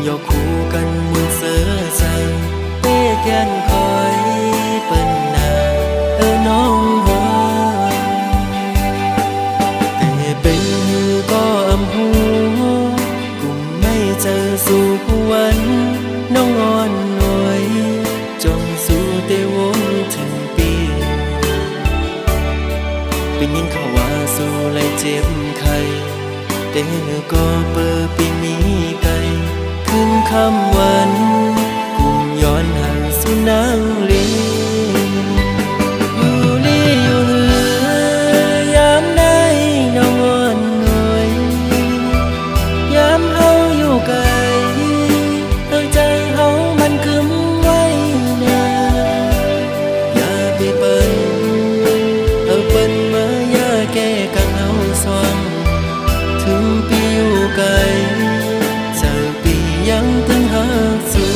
ยอคู่กันมุนเสือใจเป้แกนคอยเปิ้นนาน้องหัวแต่เป็นก็อำหูกุมไม่เจอสู่วันน้องอ่อนหน่วยจงสู่เตวงถึงปีเป็นยินเขาว่าสู่เลยเจ็บไข้แต่ก็เปิดปีมีไกลขึ้นคำวันกุมย้อนห่างสู่นางลีอยู่ลีอยู่เหือยามได้น้องอ่อนหน่วยยามเฮาอยู่ไกลใจเฮามันคึมไว้นาอย่าไปเปิ้นเปิ้นมาอย่าแก้กังเฮาสว่างถึงปีอยู่ไกลเจอปียังตึงหาสู่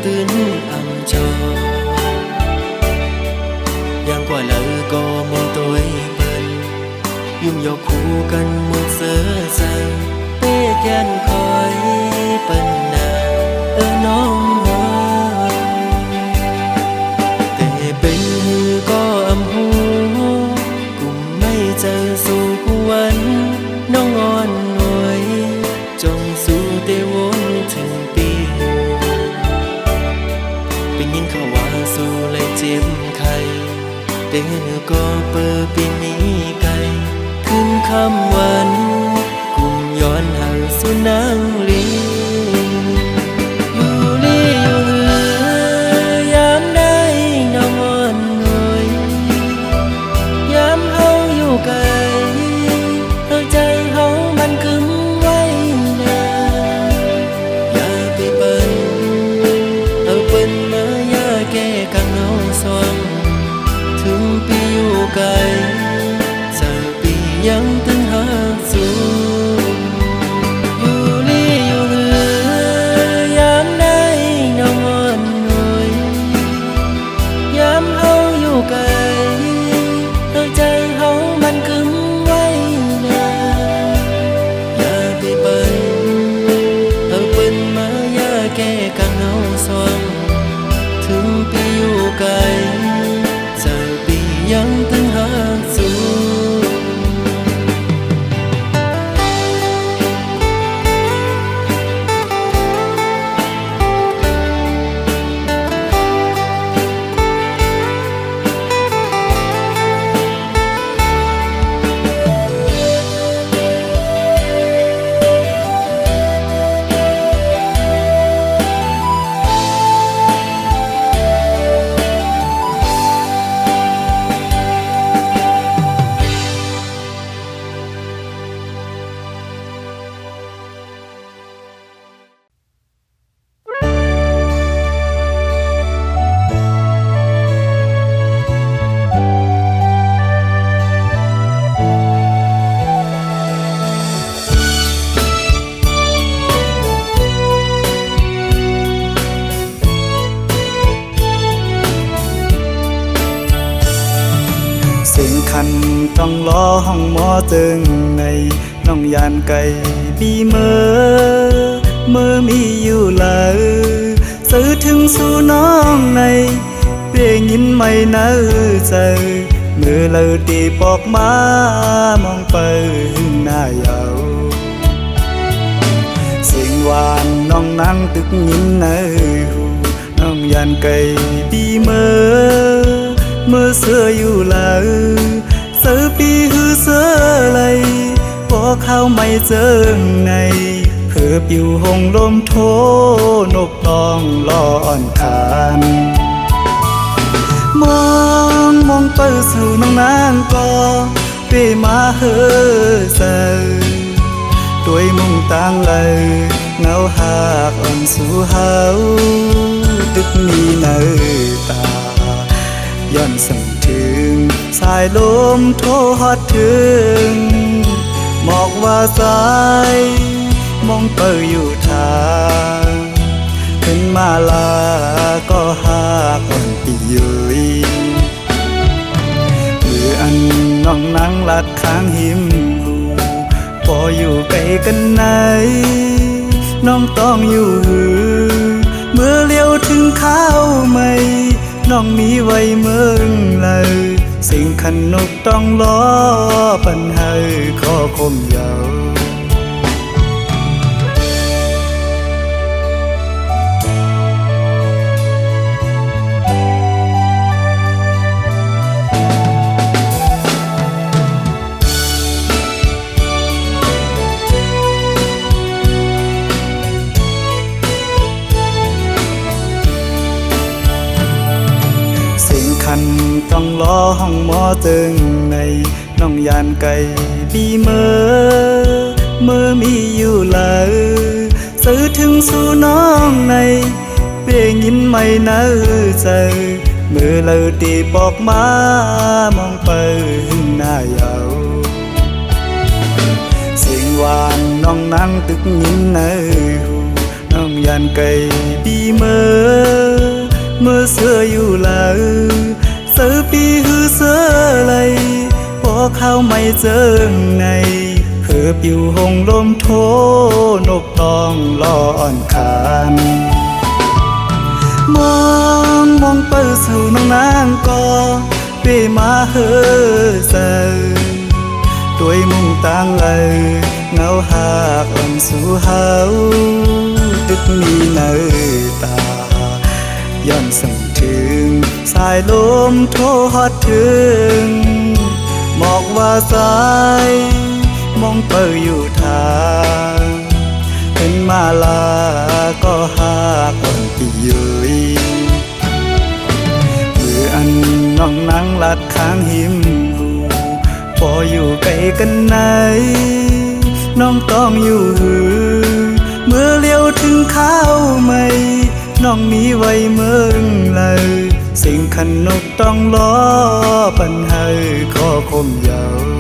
ตื่นอ่ำจอยังกว่าเลยก็มองตัวเปิ้นยุ่งยอกคู่กันมุนเสือใจเป้แกนคอยเปิ้นนาน้องหัวแต่เป็นก็อำหูกุมไม่เจอสู่วันน้องอ่อนหน่วยจงสู่เตวงถึงปีเป็นยินเขาว่าสู่เลยเจ็บไข้แต่ก็เปิดปีมีไกลขึ้นคำวันกุมย้อนห่างสู่นางลีอยู่ลีอยู่เหือยามได้น้องอ่อนหน่วยยามเฮาอยู่ไกลใจเฮามันคึมไว้นาอย่าไปเปิ้นเปิ้นมาอย่าแก้กังเฮาสว่างถึงปีอยู่ไกลเจอปียังตึงหาสู่อยู่ลีอยู่เหือยามได้น้องอ่อนหน่วยยามเฮาอยู่ไกลใจเฮามันคึมไว้นาอย่าไปเปิ้นเปิ้นมาอย่าแก้กังเฮาสว่างถึงปีอยู่ไกลเจอปียังตึงหาสู่ต้องรอห้องหมอตึงในน้องยานไก่บีเมื่อมีอยู่เลยซื้อถึงสู่น้องในเปลี่ยนยินไม่เนื้อใจมือเลยตีปอกมามองไปหน้ายาวเสียงหวานน้องนั่งตึกยินในหูน้องยานไก่บีเมื่อเสืออยู่เลยเสือปีหือเสือไหลพอเข้าไม่เจอไงเพื่อปิวหงลมโทนกตองล้อนคานม มองไปสู่น้องนางก็เปมาเฮอเซด้วยมุ่งต่างเลยเงาหากอ่อนสู่เฮาตึกมีเนอตาย้อนสั่งถึงสายลมโทฮอดถึงหมอกว่าสายมองเปิดอยู่ทางขึ้นมาลาก็หากอ่อนปียุยมืออันน้องนั่งลัดข้างหิมหูพออยู่ไกลกันไหนน้องต้องอยู่หือเมื่อเลี้ยวถึงข้าวไม่น้องมีไว้เมืองเลยสิ่งขันนกต้องล้อปันให้ข้อคมยาวต้องล้อห้องหมอตึงในน้องยานไก่ปีเมื่อมีอยู่เลยซื้อถึงสู่น้องในเปียยินไม่เนื้อใจเมื่อเลยตีบอกมามองไปหึงหน้ายาวเสียงหวานน้องนั่งตึกยินในหูน้องยานไก่ปีเมื่อเสื้ออยู่เลยเสือปีหือเสือไหลพอเข้าไม่เจอในเพื่อปิวหงลมโทนกต้องรออ่อนคานมองไปสู่น้องนางก็เปมาเฮอเซด้วยมุ่งต่างเลยเงาหากอ่อนสู่เฮาตึกมีเนอตาย้อนสั่งถึงสายลมโทฮอดถึงหมอกว่าสายมองเปิดอยู่ทางขึ้นมาลาก็หากอ่อนปียุยมืออันน้องนั่งลัดข้างหิมหูพออยู่ไกลกันไหนน้องต้องอยู่หือเมื่อเลี้ยวถึงข้าวไม่น้องมีไว้เมืองเลยสิ่งขันนกต้องล้อปันให้ข้อคมยาว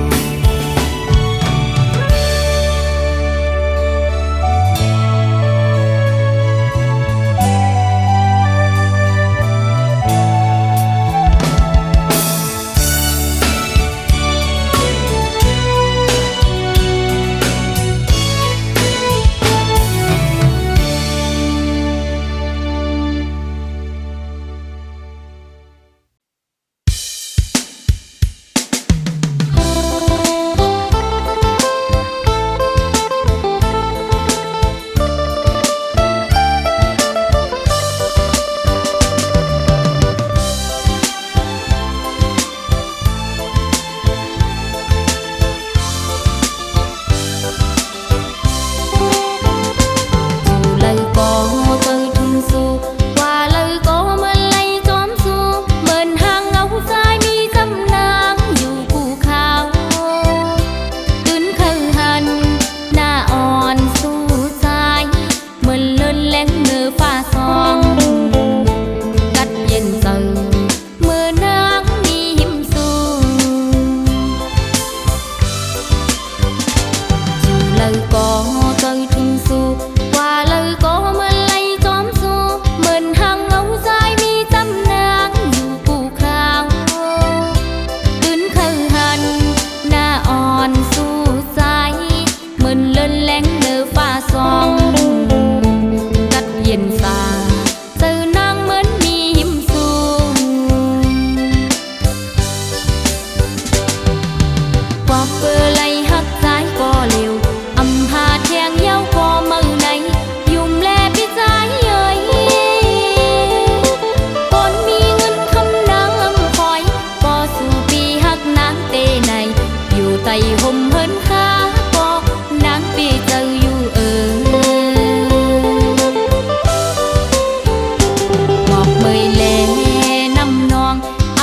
อ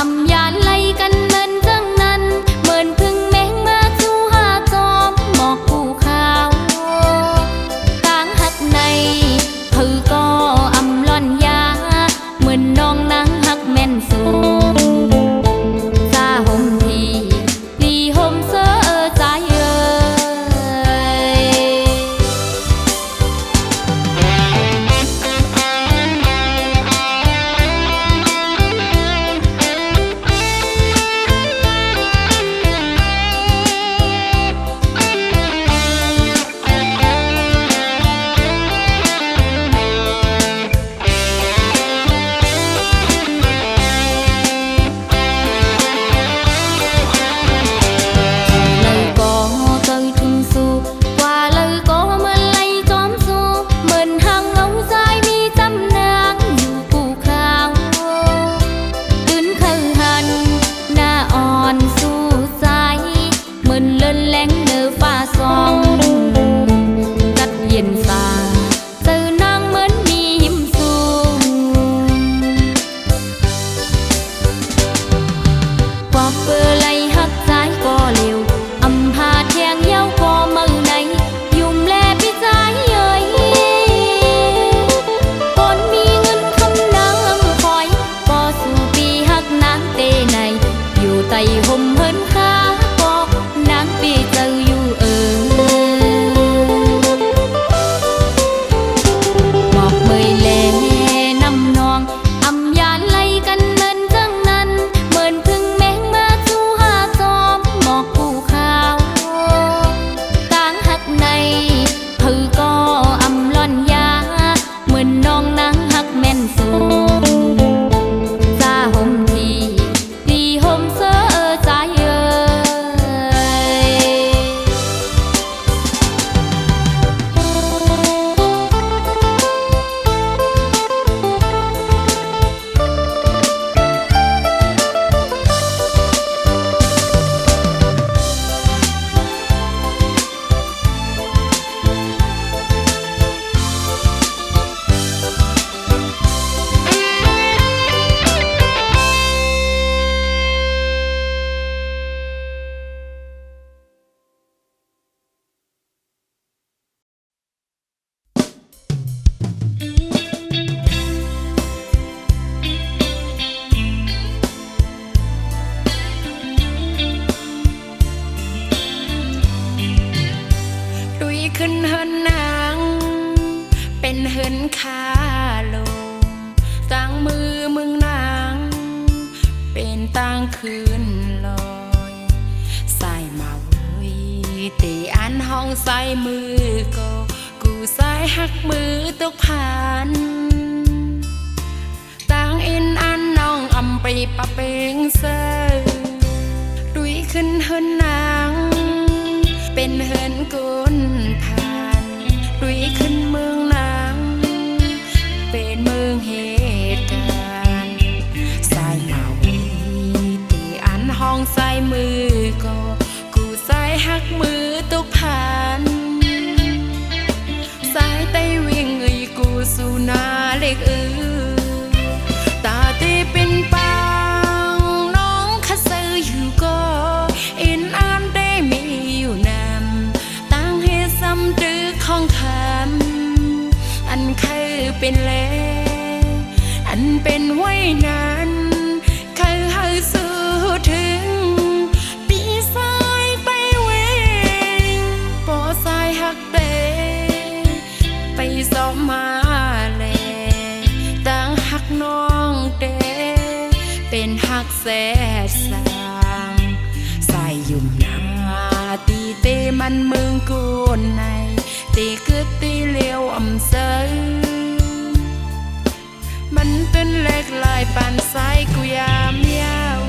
ใส่ห่มเฮินขาปอกนางปีเจ้าอยู่หมอกเมยแลน้ำนองอำยานไล่กันเนินจังนั้นเหมือนพึ่งแมงมาสู่หาจอมหมอกภูเขาต่างหักในผือก็อำล่อนยาเหมือนน้องนางหักแม่นสูงซาห่มทีดีห่มเสื้อใจดุยขึ้นเฮินนางเป็นเฮินขาลงต่างมือมึงนางเป็นต่างคืนลอยใส่มาเว้ยตีอันห้องใส่มือก็กูใส่หักมือตกผ่านต่างอินอันน้องอำไปปะเปงเซอดุยขึ้นเฮินนางเป็นเฮินกุนผ่านดุยขึ้นเมืองนางเป็นเมืองเหตุการณ์ใส่มาวีตีอันห้องใส่มือก็กูใส่หักมือตกผ่านสายไตวิ่งกูสู่นาเล็กตาตีเป็นปังน้องข้าซื้ออยู่ก็อินอันได้มีอยู่นำตั้งให้ซ้ำดื้อของคำอันคือเป็นแลอันเป็นไว้นั้นคือให้สู้ถึงปีสายไปเวงปอสายหักเตไปสอบมาแลตั้งหักน้องเตเป็นหักแสดสางใส่ยุ่มนาตีเตมันเมืองกูในตีกึดตีเลี้ยวอำเซอมันเป็นเล็กลายปานสายกูยามยาว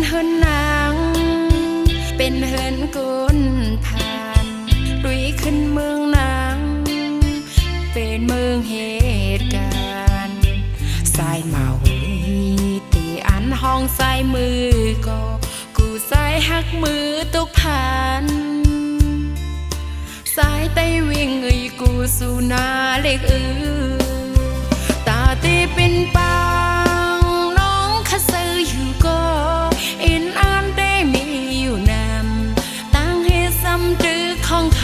เฮินนางเป็นเฮินกุนผ่านดุยขึ้นเมืองนางเป็นเมืองเหตุการณ์สายมาเว้ยตีอันห้องสายมือก็กูสายหักมือตกผ่านสายไตวิ่งกูสู่นาเล็กตาตีเป็นปังน้องข้าซื้ออยู่ก็อินอันได้มีอยู่นำตั้งให้ซ้ำดื้อของค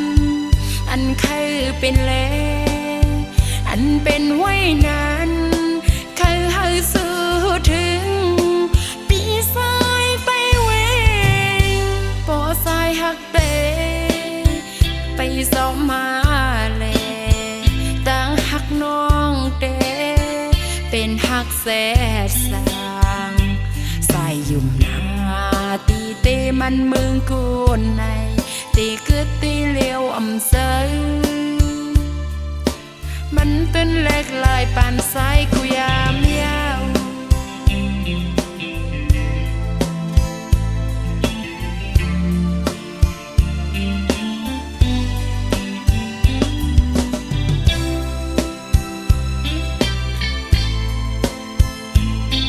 ำอันคือเป็นแลอันเป็นไว้นั้นคือให้สู้ถึงปีสายไปเวงปอสายหักเตไปสอบมาแลตั้งหักน้องเตเป็นหักแสดสางใส่ยุ่มนาตีเตมันเมืองกูในตีกึดตีเลี้ยวอำเซอมันเป็นเล็กลายปานสายกูยามยาว เ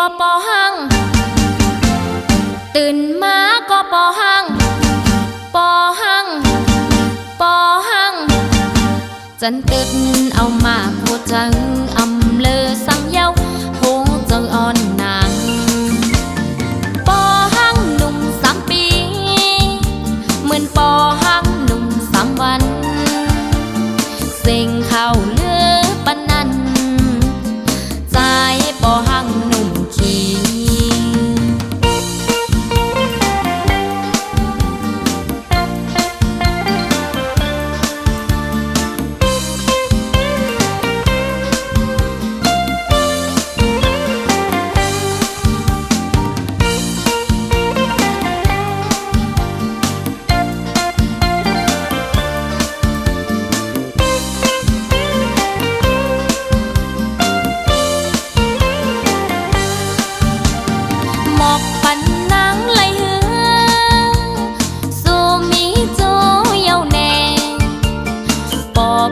ก็ปอหังตื่นมาก็ปอหังปอหังปอหังจันตึดเอามาโคจังอำเลอสังเยาโหเจออ่อนนางปอหังหนุ่ม3 ปีเหมือนปอหังหนุ่ม3 วันเสียงเข้าเลือปนนั้นใจปอหังหนุ่มขี้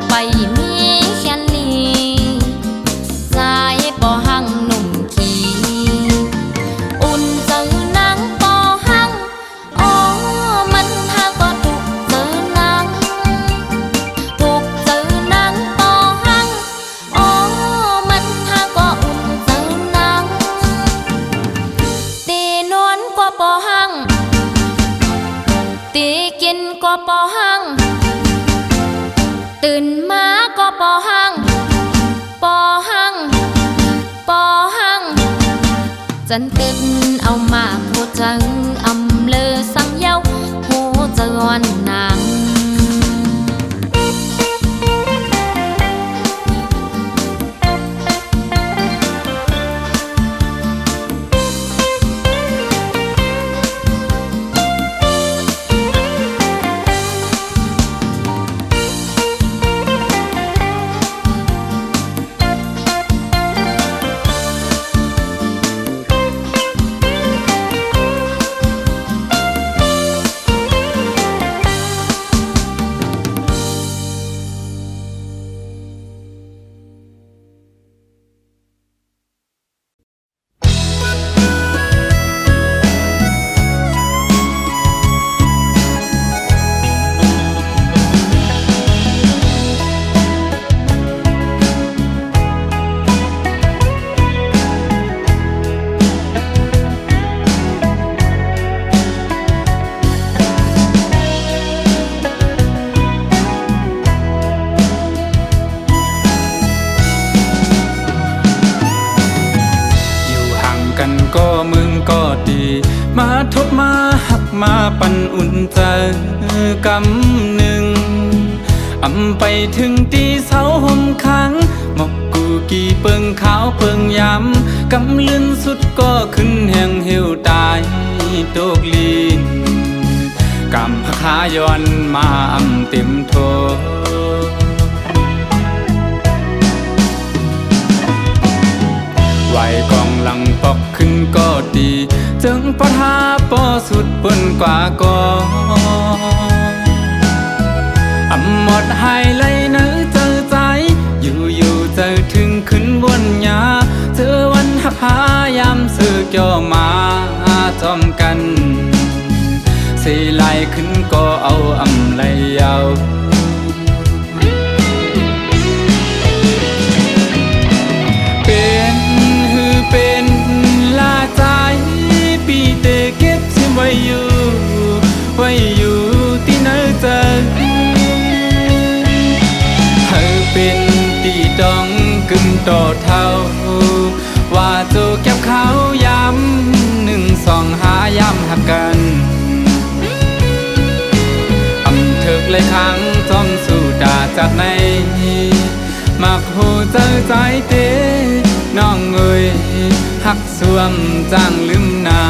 ไปมีแค่นี้ใจปอหังหนุ่มขี้อุ่นเจอนางปอหังอ๋อมันหาก็ถูกเจอนางถูกเจอนางปอหังอ๋อมันหาก็อุ่นเจอนางตีนวลกว่าปอหังตีกินกว่าปอหังตื่นมาก็ปอหังปอหังปอหังจันตึดเอามาโคจังอำเลอสังเยาโหเจออ่อนนางก็มึงก็ดีมาทบมาหักมาปันอุ่นใจกำหนึ่งอำไปถึงตีเสาห่มค้างหมอกกูกี่เปิงขาวเปิงยำกำลื่นสุดก็ขึ้นแห่งเหี่ยวตายโตกลีนกำพขาย้อนมาอำเต็มโทไหวกองหลังปอกขึ้นก็ดีจึงปะทาปอสุดเปิ้นกว่าก็อำหมดหายเลยเนื้อเจอใจอยู่เจอถึงขึ้นบนยาเจอวันหักพายามเสือเกี่ยวมาจอมกันเสียไหลขึ้นก็เอาอำไหลยาวเป็นลาใจปีเตเก็บซิมไว้อยู่ที่ไหนเจอเธอเป็นตีดองกึ่งต่อเท่าว่าโจเก็บเขาย้ำ1 2 5ย้ำหักกันอำเถิกเลยครั้งจ้องสู่ด่าจากในมักหูเจอใจเตน้องเอ้ยหักสวมจางลืมนา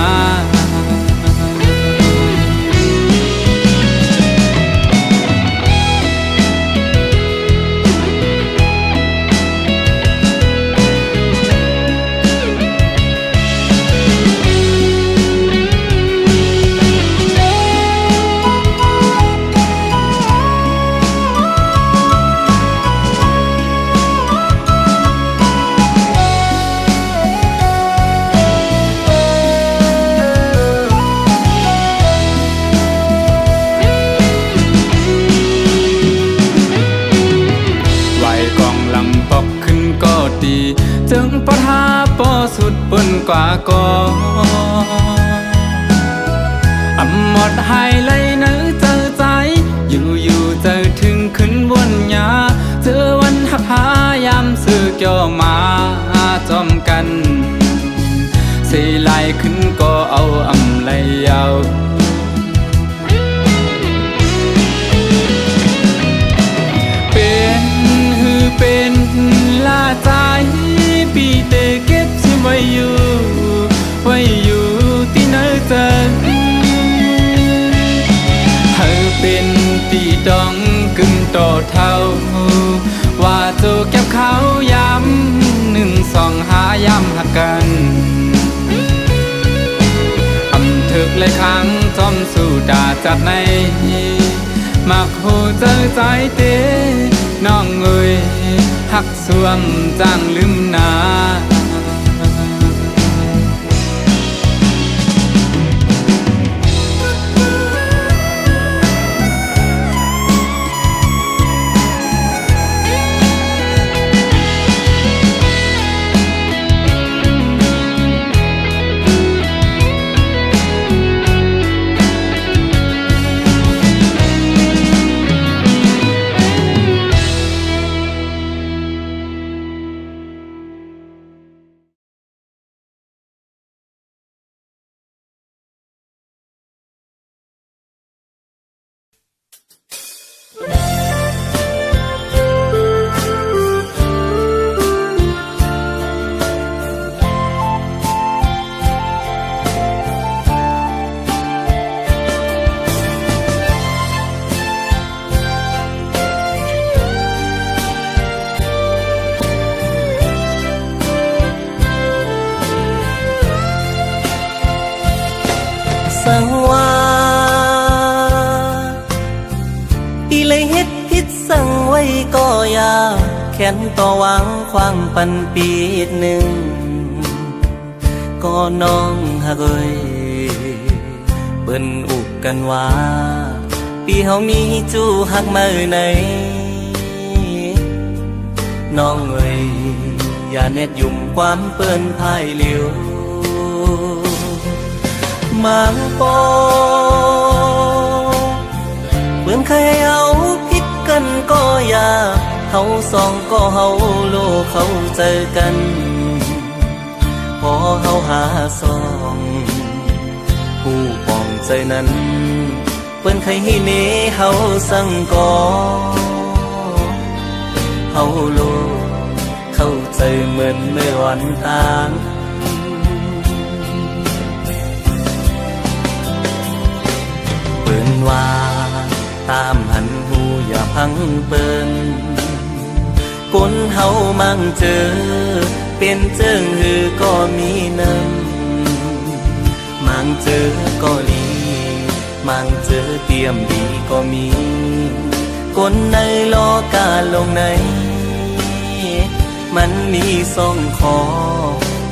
จึงปะทาปอสุดปนกว่าก่ออำหมดหายเลยเนื้อเจอใจอยู่เจอถึงขึ้นบนยาเจอวันหักหายามซื้อเกี่ยวมาจอมกันสีลายขึ้นก็เอาอำไลยาวเป็นลาใจปีเตเก็บชิมไว้อยู่ที่ไหนเจอเธอเป็นตีดองกึ่งต่อเท่าว่าโจเก็บเขาย้ำ1 2 5ย้ำหักกันอำถึกเลยครั้งจอมสู่ดาจัดในมักหูเจอใจเตน้องเอ้ยหักสวมจางลืมนาสังว่าปีเลยเฮ็ดผิดสั่งไว้ก็ยาแขนต่อหวังความปันปีหนึ่งก็น้องหักเอ้ยเปิ้นอุกกันว่าปีเฮามีจูหักมือไหนน้องเอ้ยอย่าเน็ดยุ่มความเปิ้นพายเหลียวมังปอเปื่อนใครเอาผิดกันก็อย่าเฮาสองก็เฮาโลเขาเจอกันพอเฮาหาสองผู้ปองใจนั้นเปื่อนใครให้เนเฮาสั่งก่อเฮาโลเข้าใจเหมือนเมื่อวันต่างเปิ้นว่าตามหันหูอย่าพังเปิ้นคนเฮามั่งเจอเป็นเจิงหือก็มีน้ำมั่งเจอก็ลีมั่งเจอเตรียมดีก็มีคนในโลกาลงในมันมีสองคอ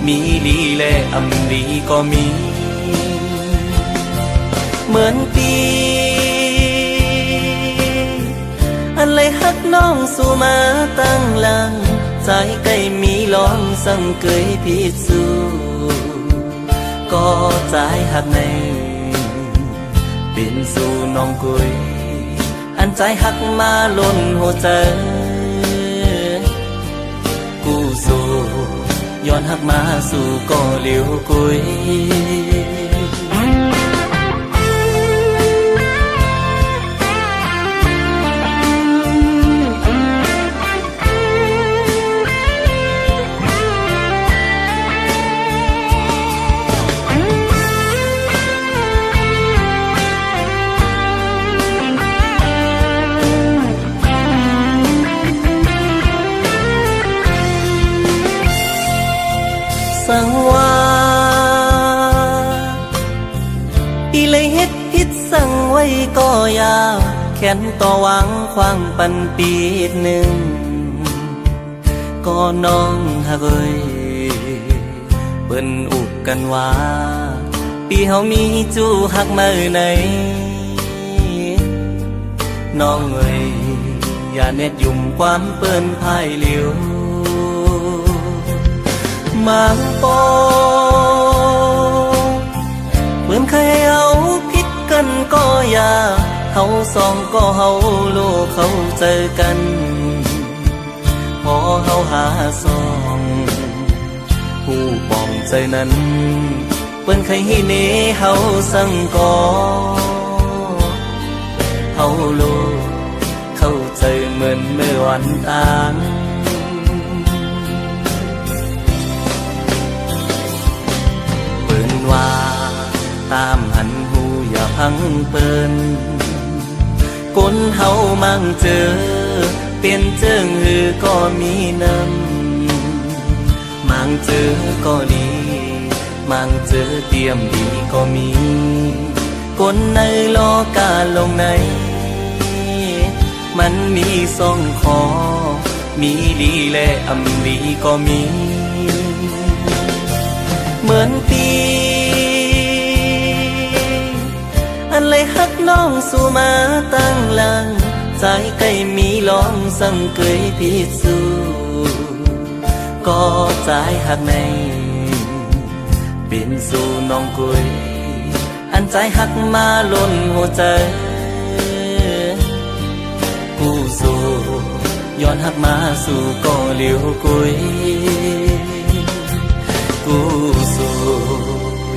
มีลีและอำลีก็มีเหมือนปีอันเลยฮักน้องสู่มาตั้งหลังใจใกล้มีลองสั่งเกยพิสูก็ใจฮักในเป็นสู่น้องกุยอันใจฮักมาล้นหัวใจกูสู่ย้อนฮักมาสู่ก็เหลียวกุยสังว่าปีเลยเฮ็ดผิดสั่งไว้ก็ยาแขนต่อหวังความปันปีหนึ่งก็น้องหักเอ้ยเปิ้นอุกกันว่าปีเฮามีจูหักมือไหนน้องเอ้ยอย่าเน็ดยุ่มความเปิ้นพายเหลียว มาปอเหมือนเคยเอาผิดกันก็อย่าเฮาสองก็เฮาโลกเขาเจอกันพอเฮาหาสองผู้ปองใจนั้นเปิ้นเคยให้เนเฮาสั่งก่อเฮาโลกเข้าใจเหมือนเมื่อวันต่างเปิ้นว่าตามหันหูอย่าพังเปิ้นคนเฮามั่งเจอเปลี่ยนเจิงหือก็มีน้ำมั่งเจอก็ดีมั่งเจอเตรียมดีก็มีคนในโลกาลงในมันมีสองคอมีดีและอำดีก็มีเหมือนปีอันเลยฮักน้องสู่มาตั้งหลังใจใกล้มีลองสั่งเกยพิสูก็ใจหักในเป็นสู่น้องกุยอันใจหักมาล้นหัวใจกูสู่ย้อนหักมาสู่ก็เหลียวกุยกูสู่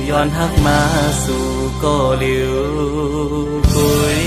ย้อนหักมาสู่ก็เหลียวกุย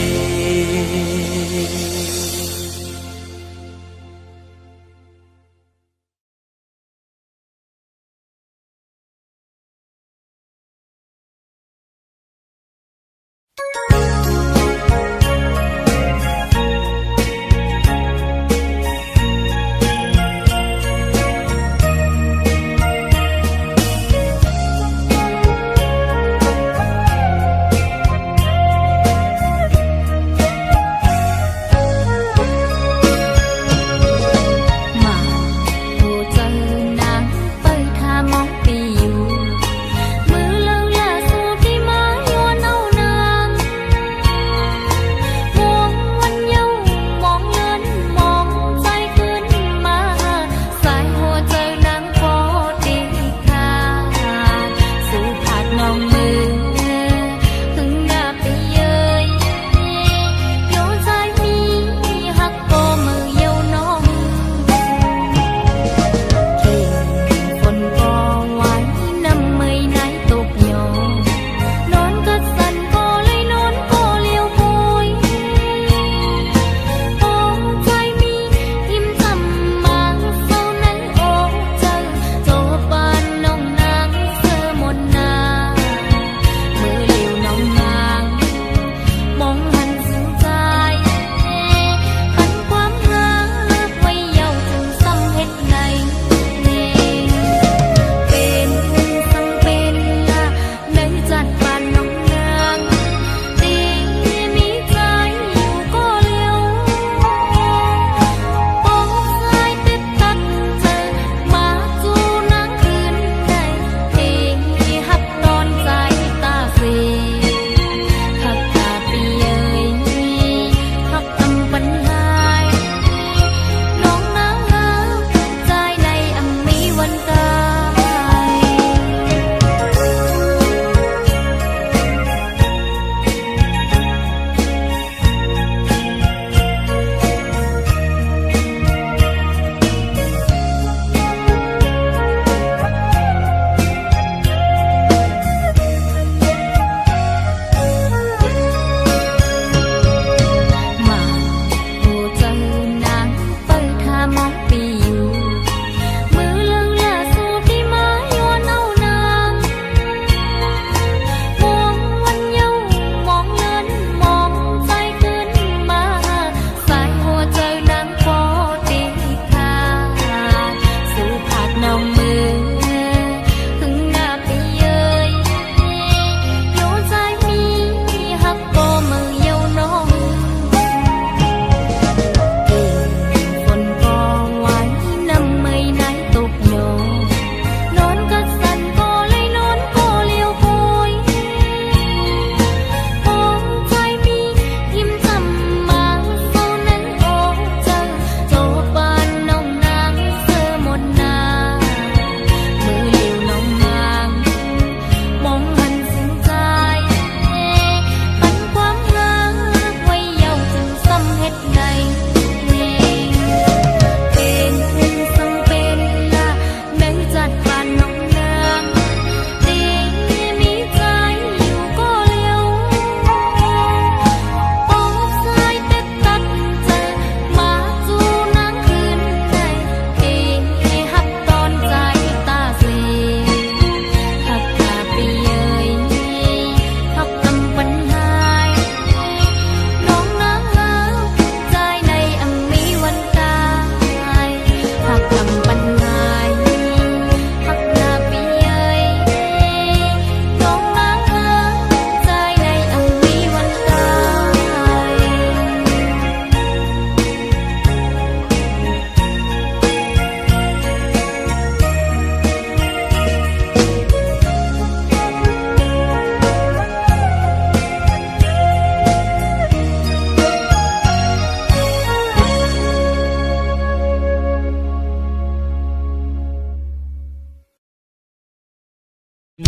ผ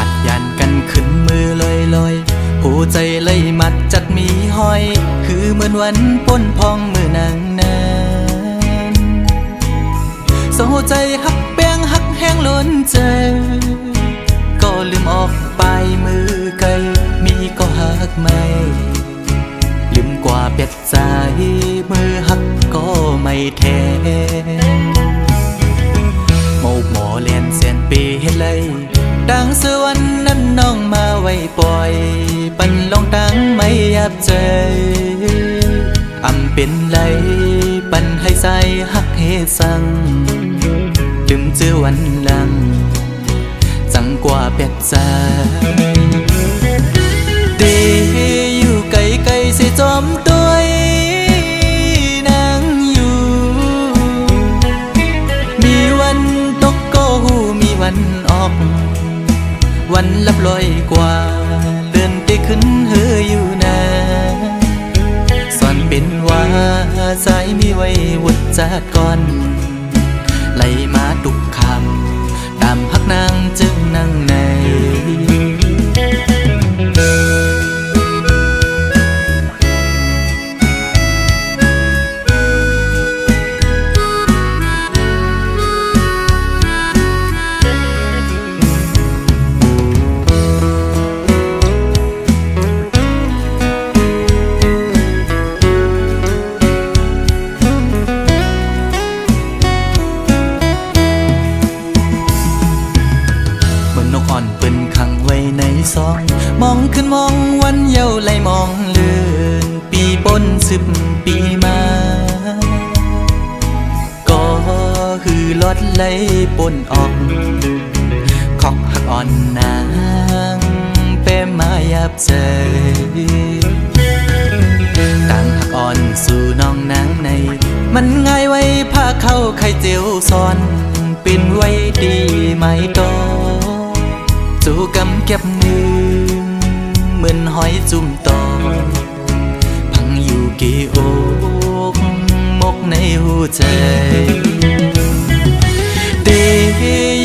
ัดยันกันขึ้นมือลอยหัวใจเลยมัดจัดมีห้อย คือเหมือนวันป้นพองมือนางนั้นสหัวใจหักแป้งหักแห้งล้นใจก็ลืมออกไปมือไกลมีก็หักไม่ลืมกว่าเปียดใจมือหักก็ไม่แท้โมกหมอเลียนเสียนปีให้เลยดังสวรรค์นั้นน้องมาไว้ปล่อยปันลองตั้งไม่ยับใจอำเป็นไรปันให้ใจหักเฮสั่งลืมเจอวันหลังจังกว่าเปียดใจเดอยู่ไกลไกลเสียจอมตัวนางอยู่มีวันตกก็หูมีวันออกวันลับลอยกว่าเลื่อนไปขึ้นเฮออยู่นะสอนเป็นว่าสายมีไว้วุดจากก่อนไล่มาทุกคำตามพักนางจึงนั่งในซองมองขึ้นมองวันเยาว์ไหลมองเลื่อนปีปน10 ปีมาก็คือลอดไหลปนออกขอกหักอ่อนนางเป้มายับใจต่างหักอ่อนสู่น้องนางในมันง่ายไว้ผ้าเข้าไข่เจียวซ้อนเป็นไว้ดีไหมตอจูกำเก็บมือเหมือนหอยจุ่มตอพังอยู่กี่อกมกในหัวใจเด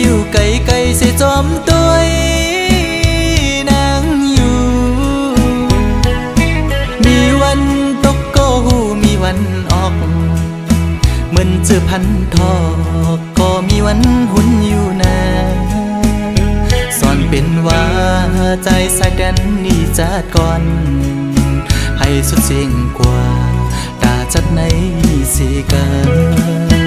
อยู่ไกลไกลเสียจอมตัวนางอยู่มีวันตกก็หูมีวันออกเหมือนเจอพันทอกก็มีวันหุ่นอยู่นะสอนเป็นว่าใจสายแดนนี่จัดก่อนให้สุดเสียงกว่าตาจัดในสีกัน